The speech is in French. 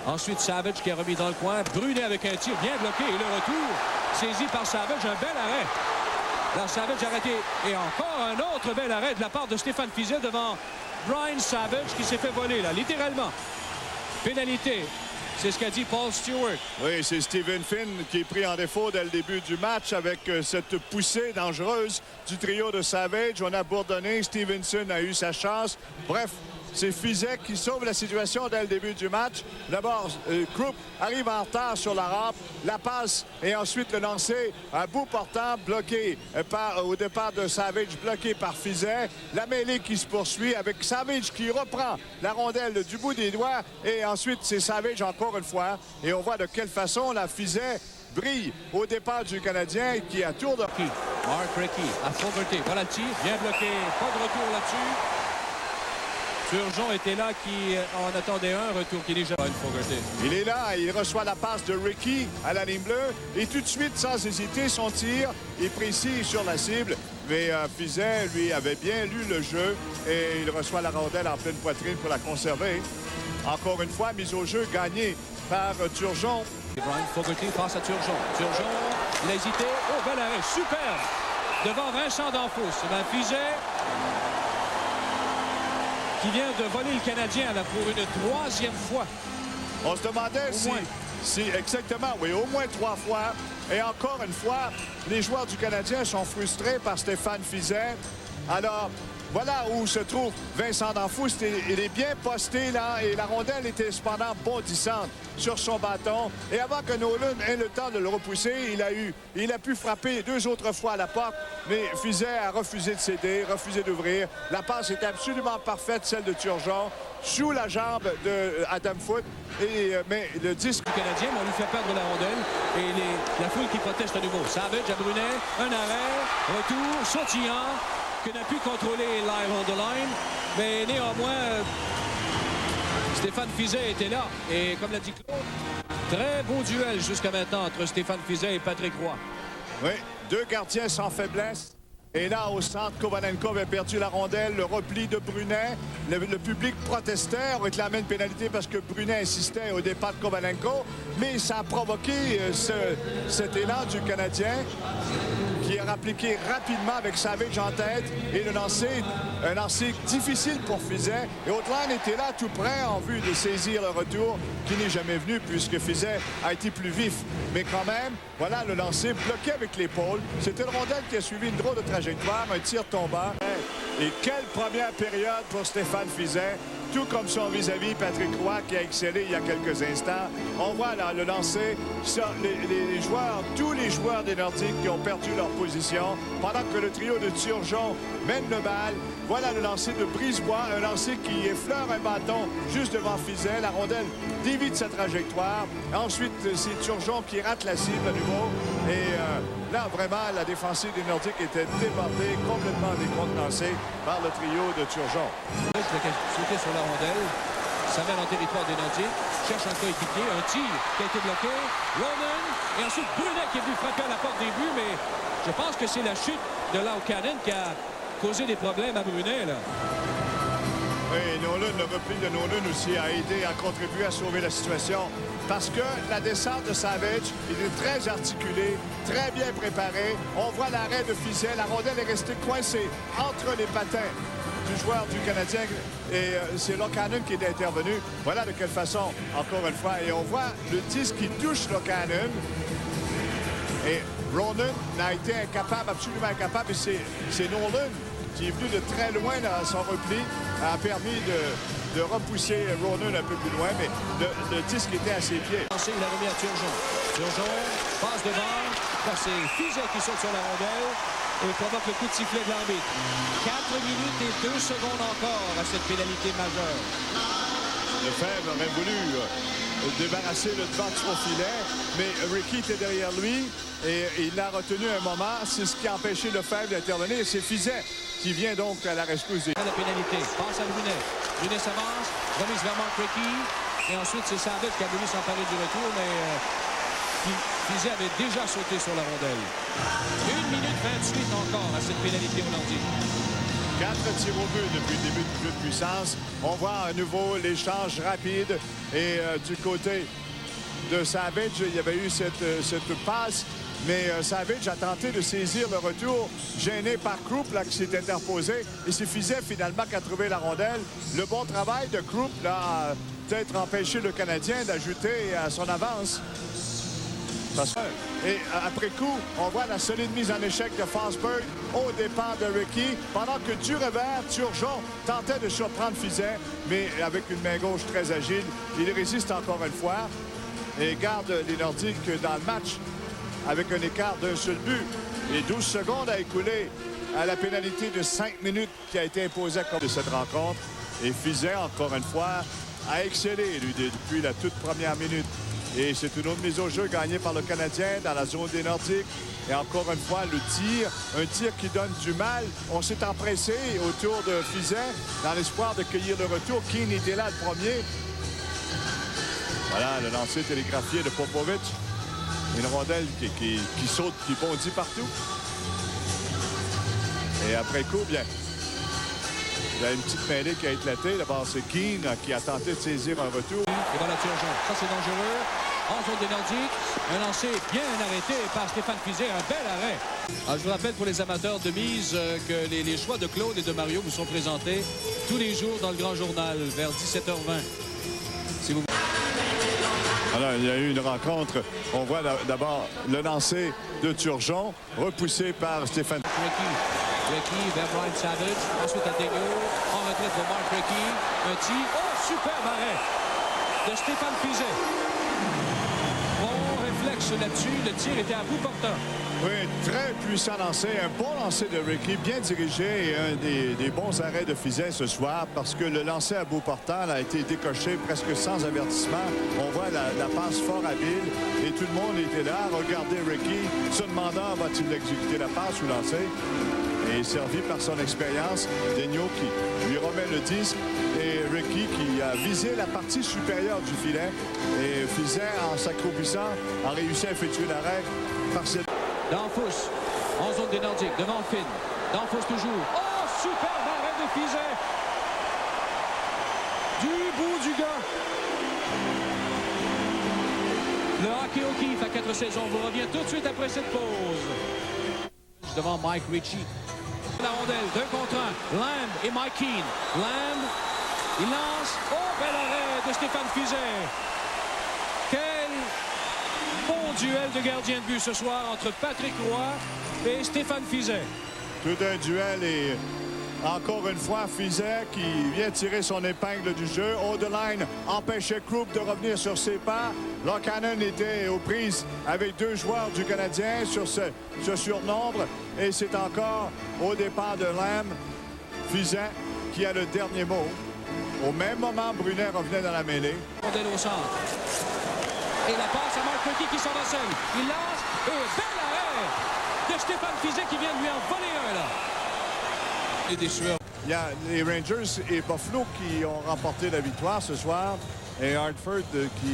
Ensuite, Savage qui a remis dans le coin. Brunet avec un tir bien bloqué. Et le retour saisi par Savage. Un bel arrêt. Là, Savage arrêté. Et encore un autre bel arrêt de la part de Stéphane Fiset devant Brian Savage qui s'est fait voler, là, littéralement. Pénalité. C'est ce qu'a dit Paul Stewart. Oui, c'est Stephen Finn qui est pris en défaut dès le début du match avec cette poussée dangereuse du trio de Savage. On a bourdonné. Stevenson a eu sa chance. Bref, c'est Fiset qui sauve la situation dès le début du match. D'abord, Krupp arrive en retard sur la rampe, la passe et ensuite le lancer à bout portant, bloqué au départ de Savage, bloqué par Fiset. La mêlée qui se poursuit avec Savage qui reprend la rondelle du bout des doigts et ensuite c'est Savage encore une fois. Et on voit de quelle façon la Fiset brille au départ du Canadien qui a tour de... Mark Recchi à Fogarty. Voilà le tir, bien bloqué, pas de retour là-dessus. Turgeon était là qui en attendait un retour qui est déjà Fogarty. Il est là, il reçoit la passe de Recchi à la ligne bleue et tout de suite, sans hésiter, son tir est précis sur la cible. Mais Fiset, lui, avait bien lu le jeu et il reçoit la rondelle en pleine poitrine pour la conserver. Encore une fois, mise au jeu gagnée par Turgeon. Brian Fogarty face à Turgeon. Turgeon, il a hésité. Oh, bel arrêt, superbe! Devant Vincent D'Anfos. Fiset qui vient de voler le Canadien là, pour une troisième fois. On se demandait si exactement, oui, au moins 3 fois. Et encore une fois, les joueurs du Canadien sont frustrés par Stéphane Fiset. Alors, voilà où se trouve Vincent D'Anfos. Il est bien posté là et la rondelle était cependant bondissante sur son bâton. Et avant que Nolan ait le temps de le repousser, il a pu frapper 2 autres fois à la porte. Mais Fiset a refusé de céder, refusé d'ouvrir. La passe était absolument parfaite, celle de Turgeon, sous la jambe de Adam Foote. Mais le disque du Canadien, on lui fait perdre la rondelle. Et la foule qui proteste à nouveau. Savage à Brunet, un arrêt, retour, sautillant, que n'a pu contrôler live on the line. Mais néanmoins, Stéphane Fiset était là. Et comme l'a dit Claude, très beau duel jusqu'à maintenant entre Stéphane Fiset et Patrick Roy. Oui, 2 gardiens sans faiblesse. Et là, au centre, Kovalenko avait perdu la rondelle. Le repli de Brunet. Le public protestait. On réclamait une pénalité parce que Brunet insistait au départ de Kovalenko. Mais ça a provoqué cet élan du Canadien qui a appliqué rapidement avec Savage en tête. Et un lancer difficile pour Fiset. Et Audelaine était là tout près en vue de saisir le retour qui n'est jamais venu puisque Fiset a été plus vif. Mais quand même, voilà le lancer bloqué avec l'épaule. C'était une rondelle qui a suivi une drôle de trajectoire, un tir tombant. Et quelle première période pour Stéphane Fiset, tout comme son vis-à-vis Patrick Roy qui a excellé il y a quelques instants. On voit là le lancer, tous les joueurs des Nordiques qui ont perdu leur position pendant que le trio de Turgeon mène le bal. Voilà le lancer de Brisebois, un lancer qui effleure un bâton juste devant Fiset. La rondelle dévie de sa trajectoire. Ensuite, c'est Turgeon qui rate la cible à nouveau. Et là, vraiment, la défensive des Nordiques était débordée, complètement décontenancée par le trio de Turgeon. Sauter sur la rondelle, ça mène en territoire des Nordiques, cherche un coéquipier, un tir qui a été bloqué, Roman, et ensuite Brunet qui est venu frapper à la porte des buts, mais je pense que c'est la chute de Laukanen qui a causé des problèmes à Brunet, là. Oui, Nolan, le repli de Nolan aussi a aidé, a contribué à sauver la situation. Parce que la descente de Savage, il est très articulé, très bien préparé. On voit l'arrêt de Fiset. La rondelle est restée coincée entre les patins du joueur du Canadien. Et c'est Laukanen qui est intervenu. Voilà de quelle façon, encore une fois. Et on voit le disque qui touche Laukanen. Et Ronan n'a été incapable, absolument incapable. Et c'est Nolan qui est venu de très loin dans son repli, a permis de repousser Ronan un peu plus loin, mais le disque était à ses pieds. Il a remis à Turgeon. Turgeon passe devant. Là, c'est Fiset qui saute sur la rondelle et provoque le coup de sifflet de l'arbitre. 4 minutes et 2 secondes encore à cette pénalité majeure. Lefebvre aurait voulu débarrasser le devant de son filet, mais Recchi était derrière lui et il l'a retenu un moment. C'est ce qui a empêché Lefebvre d'intervenir. C'est Fiset qui vient donc à la rescousse des... La pénalité, passe à Brunet. Brunet s'avance, remise vers Mark Recchi. Et ensuite, c'est Savage qui a voulu s'emparer du retour, mais Fiset avait déjà sauté sur la rondelle. 1 minute 28 encore à cette pénalité au Nordique. 4 tirs au but depuis le début du jeu de puissance. On voit à nouveau l'échange rapide. Et du côté de Savage, il y avait eu cette passe. Mais Savage a tenté de saisir le retour, gêné par Krupp, là, qui s'est interposé. Et c'est Fiset, finalement, qui a trouvé la rondelle. Le bon travail de Krupp, là, a peut-être empêché le Canadien d'ajouter à son avance. Et après coup, on voit la solide mise en échec de Forsberg au départ de Ricky, pendant que du revers, Turgeon tentait de surprendre Fiset, mais avec une main gauche très agile. Il résiste encore une fois et garde les Nordiques dans le match avec un écart d'un seul but. Et 12 secondes à écouler à la pénalité de 5 minutes qui a été imposée à cause de cette rencontre. Et Fiset, encore une fois, a excellé, lui, depuis la toute première minute. Et c'est une autre mise au jeu gagnée par le Canadien dans la zone des Nordiques. Et encore une fois, le tir, un tir qui donne du mal. On s'est empressé autour de Fiset dans l'espoir de cueillir le retour. Keane était là le premier. Voilà, le lancer télégraphié de Popovic. Une rondelle qui saute, qui bondit partout. Et après coup, bien, il y a une petite mêlée qui a éclaté. D'abord, c'est Keane qui a tenté de saisir un retour. Et voilà Turgeon. Ça, c'est dangereux. En zone des Nordiques. Un lancer bien arrêté par Stéphane Fiset. Un bel arrêt. Alors, je vous rappelle pour les amateurs de mise que les choix de Claude et de Mario vous sont présentés tous les jours dans le Grand Journal vers 17h20. Si vous... Alors, il y a eu une rencontre. On voit d'abord le lancer de Turgeon, repoussé par Stéphane. Ricky vers Brian Savage. Ensuite à Daigneault. En retraite pour Mark Ricky. Un tir. Oh, superbe arrêt de Stéphane Fiset. Bon réflexe là-dessus. Le tir était à bout portant. Oui, très puissant lancer. Un bon lancer de Ricky, bien dirigé et un des bons arrêts de Fiset ce soir parce que le lancer à bout portant a été décoché presque sans avertissement. On voit la passe fort habile et tout le monde était là à regarder Ricky, se demandant va-t-il exécuter la passe ou lancer. Et servi par son expérience, Daigneault qui lui remet le disque et Ricky qui a visé la partie supérieure du filet. Et Fiset, en s'accroupissant, a réussi à effectuer l'arrêt par cette... Danfous, en zone des Nordiques, devant Finn. Danfous toujours. Oh, superbe arrêt de Fiset. Du bout du gars. Le hockey O'Keefe à 4 saisons vous revient tout de suite après cette pause. Devant Mike Ritchie. La rondelle, 2 contre 1. Lamb et Mike Keane. Lamb, il lance. Oh, bel arrêt de Stéphane Fiset. Quel bon duel de gardien de but ce soir entre Patrick Roy et Stéphane Fiset. Tout un duel et encore une fois Fiset qui vient tirer son épingle du jeu. Odeline empêchait Krupp de revenir sur ses pas. Lockanen était aux prises avec 2 joueurs du Canadien sur ce surnombre. Et c'est encore au départ de Lamb, Fiset qui a le dernier mot. Au même moment, Brunet revenait dans la mêlée. Rondelle au centre. Et la passe à Mark Ricky qui s'en va seul. Il lance et bel arrêt de Stéphane Fiset qui vient de lui en voler un là. Et des sueurs. Il y a les Rangers et Buffalo qui ont remporté la victoire ce soir et Hartford qui